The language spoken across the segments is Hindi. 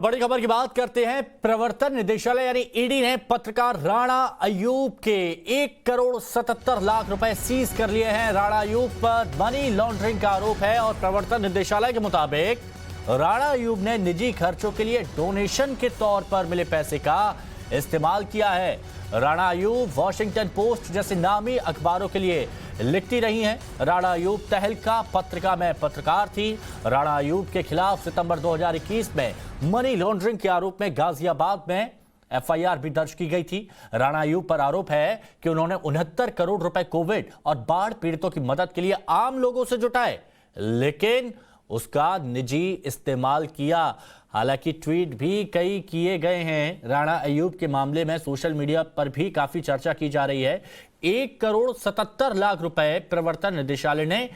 बड़ी खबर की बात करते हैं। प्रवर्तन निदेशालय यानी ईडी ने पत्रकार राणा अयूब के 1,77,00,000 रुपए सीज कर लिए हैं। राणा अयूब पर मनी लॉन्ड्रिंग का आरोप है और प्रवर्तन निदेशालय के मुताबिक राणा अयूब ने निजी खर्चों के लिए डोनेशन के तौर पर मिले पैसे का इस्तेमाल किया है। राणा अयूब वॉशिंगटन पोस्ट जैसे नामी अखबारों के लिए लिखती रही हैं। राणा अयूब तहलका पत्रिका में पत्रकार थी। राणा अयूब के खिलाफ सितंबर 2021 में मनी लॉन्ड्रिंग के आरोप में गाजियाबाद में एफआईआर भी दर्ज की गई थी। राणा अयूब पर आरोप है कि उन्होंने 69 करोड़ रुपए कोविड और बाढ़ पीड़ितों की मदद के लिए आम लोगों से जुटाए, लेकिन उसका निजी इस्तेमाल किया। हालांकि ट्वीट भी कई किए गए हैं। राणा अयूब के मामले में सोशल मीडिया पर भी काफी चर्चा की जा रही है। 1,77,00,000 रुपए प्रवर्तन निदेशालय ने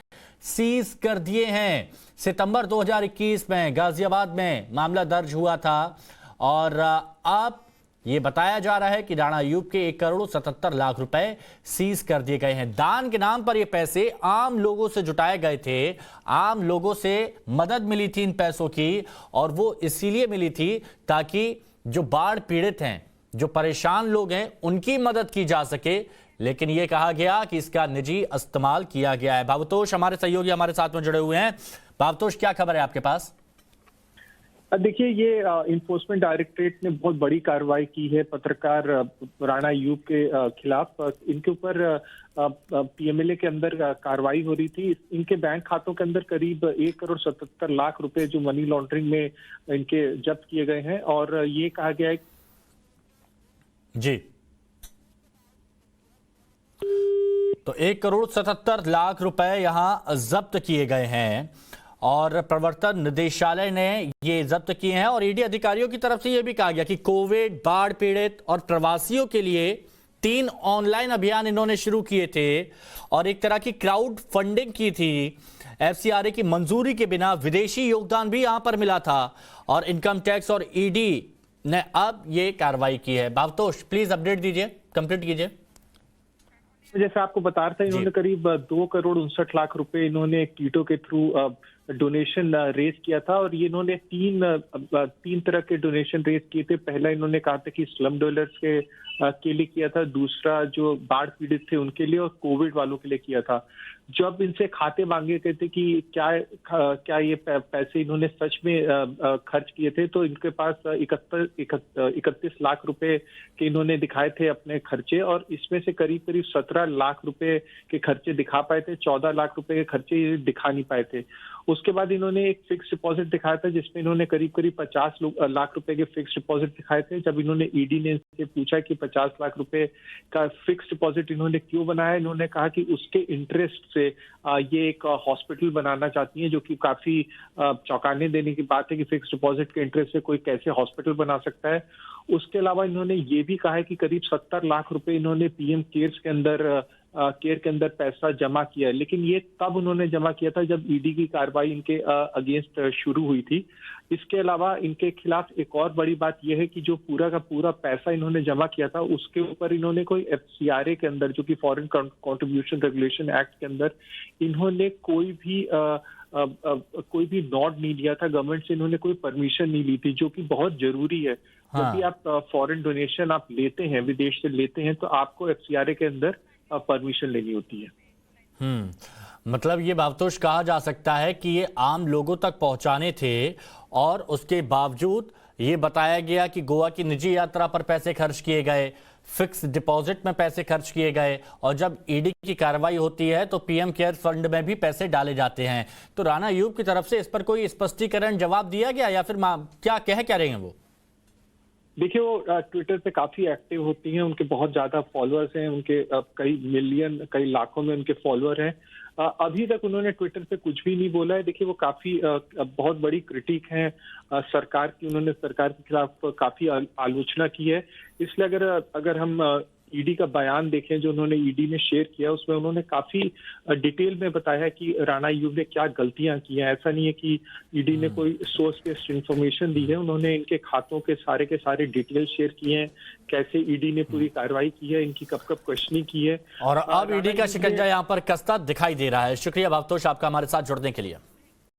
सीज कर दिए हैं। सितंबर 2021 में गाजियाबाद में मामला दर्ज हुआ था और अब ये बताया जा रहा है कि राणा अयूब के 1,77,00,000 रुपए सीज कर दिए गए हैं। दान के नाम पर ये पैसे आम लोगों से जुटाए गए थे। आम लोगों से मदद मिली थी इन पैसों की, और वो इसीलिए मिली थी ताकि जो बाढ़ पीड़ित हैं, जो परेशान लोग हैं, उनकी मदद की जा सके। लेकिन यह कहा गया कि इसका निजी इस्तेमाल किया गया है। भावतोष हमारे सहयोगी हमारे साथ में जुड़े हुए हैं। भावतोष, क्या खबर है आपके पास? देखिए, ये इन्फोर्समेंट डायरेक्टरेट ने बहुत बड़ी कार्रवाई की है पत्रकार राणा अयूब के खिलाफ। इनके ऊपर पीएमएलए के अंदर कार्रवाई हो रही थी। इनके बैंक खातों के अंदर करीब 1,77,00,000 रुपए जो मनी लॉन्ड्रिंग में इनके जब्त किए गए हैं, और ये कहा गया है जी तो 1,77,00,000 रुपए यहां जब्त किए गए हैं और प्रवर्तन निदेशालय ने ये जब्त किए हैं। और ईडी अधिकारियों की तरफ से यह भी कहा गया कि कोविड, बाढ़ पीड़ित और प्रवासियों के लिए 3 ऑनलाइन अभियान इन्होंने शुरू किए थे और एक तरह की क्राउड फंडिंग की थी। एफसीआरए की मंजूरी के बिना विदेशी योगदान भी यहां पर मिला था और इनकम टैक्स और ईडी ने अब ये कार्रवाई की है। भावतोष, प्लीज अपडेट दीजिए, कंप्लीट कीजिए। जैसे आपको बता रहा था, इन्होंने करीब 2,59,00,000 रुपए इन्होंने कीटो के थ्रू डोनेशन रेज किया था, और ये इन्होंने तीन तरह के डोनेशन रेज किए थे। पहला इन्होंने कहा था कि स्लम डवेलर्स के लिए किया था, दूसरा जो बाढ़ पीड़ित थे उनके लिए, और कोविड वालों के लिए किया था। जब इनसे खाते मांगे गए थे कि क्या ये पैसे इन्होंने सच में खर्च किए थे, तो इनके पास 31 लाख रुपए के इन्होंने दिखाए थे अपने खर्चे, और इसमें से करीब 17 लाख रुपए के खर्चे दिखा पाए थे, 14 लाख रुपए के खर्चे दिखा नहीं पाए थे। उसके बाद इन्होंने एक फिक्स डिपॉजिट दिखाया था जिसमें इन्होंने करीब 50 लाख रुपए के फिक्स डिपॉजिट दिखाए थे। जब इन्होंने ईडी ने इनसे पूछा कि 50 लाख रुपए का फिक्स डिपॉजिट इन्होंने क्यों बनाया, इन्होंने कहा कि उसके इंटरेस्ट से ये एक हॉस्पिटल बनाना चाहती हैं, जो कि काफी चौंकाने देने की बात है कि फिक्स डिपॉजिट के इंटरेस्ट से कोई कैसे हॉस्पिटल बना सकता है। उसके अलावा इन्होंने ये भी कहा है कि करीब 70 लाख रुपए इन्होंने पीएम केयर के अंदर पैसा जमा किया है, लेकिन ये तब उन्होंने जमा किया था जब ईडी की कार्रवाई इनके अगेंस्ट शुरू हुई थी। इसके अलावा इनके खिलाफ एक और बड़ी बात यह है कि जो पूरा का पूरा पैसा इन्होंने जमा किया था, उसके ऊपर इन्होंने कोई एफसीआरए के अंदर, जो कि फॉरेन कंट्रीब्यूशन रेगुलेशन एक्ट के अंदर, इन्होंने कोई भी नोट नहीं लिया था। गवर्नमेंट से इन्होंने कोई परमिशन नहीं ली थी, जो कि बहुत जरूरी है। जब भी आप फॉरेन डोनेशन आप लेते हैं, विदेश से लेते हैं, तो आपको एफसीआरए के अंदर परमिशन लेनी होती है। मतलब ये भावतोष कहा जा सकता है कि ये आम लोगों तक पहुंचाने थे, और उसके बावजूद ये बताया गया कि गोवा की निजी यात्रा पर पैसे खर्च किए गए, फिक्स डिपॉजिट में पैसे खर्च किए गए, और जब ईडी की कार्रवाई होती है तो पीएम केयर फंड में भी पैसे डाले जाते हैं। तो राणा अयूब की तरफ से इस पर कोई स्पष्टीकरण, जवाब दिया गया या फिर क्या कह रहे हैं वो? देखिए, वो ट्विटर पे काफी एक्टिव होती हैं, उनके बहुत ज्यादा फॉलोअर्स हैं, उनके कई मिलियन, कई लाखों में उनके फॉलोअर हैं। अभी तक उन्होंने ट्विटर पे कुछ भी नहीं बोला है। देखिए, वो काफी बहुत बड़ी क्रिटिक हैं सरकार की। उन्होंने सरकार के खिलाफ काफी आलोचना की है। इसलिए अगर हम ईडी का बयान देखें जो उन्होंने ईडी ने शेयर किया, उसमें उन्होंने काफी डिटेल में बताया कि राणा अयूब ने क्या गलतियां की हैं। ऐसा नहीं है कि ईडी ने कोई सोर्स बेस्ड इंफॉर्मेशन दी है। उन्होंने इनके खातों के सारे डिटेल शेयर किए हैं, कैसे ईडी ने पूरी कार्रवाई की है, इनकी कब क्वेश्चनिंग की है, और अब ईडी का शिकंजा यहाँ पर कसता दिखाई दे रहा है। शुक्रिया भावतोष, आपका हमारे साथ जुड़ने के लिए।